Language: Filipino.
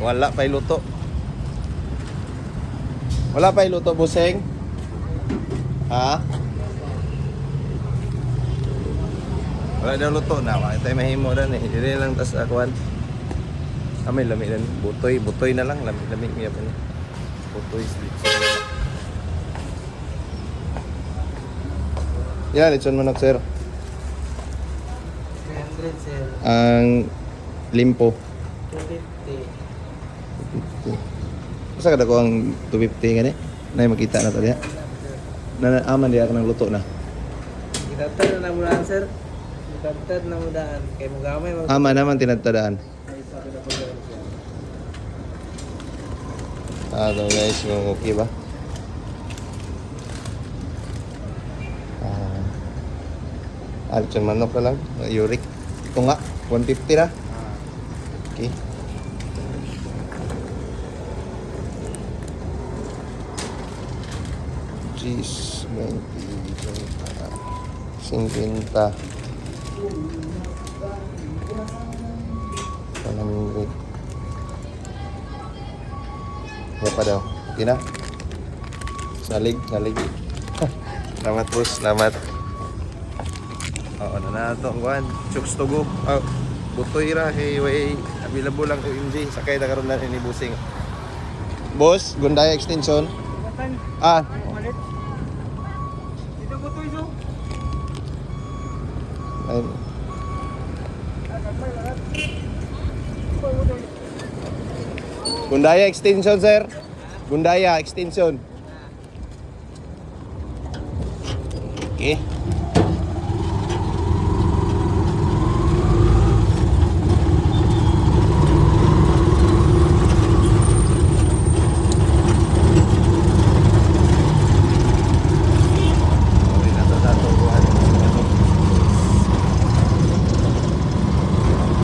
Wala pa iluto. Wala pa iluto, buseng? Ha? Wala daw luto na. Bakit tayo mahimo na eh. Hindi lang tas akuan. May lami na. Butoy. Butoy na lang. Lami niya pa niya. Butoy. Yan, itson manok, sir. 300, sir. Ang limpo. 250. Basta kada ko ang 250 gani. Na makita na to diha. Na aman diha kanang luto na. Itatad na mudaan, sir. Itatad na mudaan. Kaya mo gamay. Aman naman tinadtadaan. Ay, sabi na po gano'n siya. Guys, yung okay ba? Alcon manok na lang. Uric. Ito nga, 150 na. Okay. Cheese, 20, 50. 100. Ano pa daw? Okay na? Salig. Salamat po, salamat. Oo, na ito ang kuhan. Chooks to go. Butoy ra kay way available lang ko MJ. Sakay na karon na ni Busing. Boss, Gundaya extension. Malit. Dito po ito iso. Ayun. Gundaya extension, sir. Gundaya extension. Okay.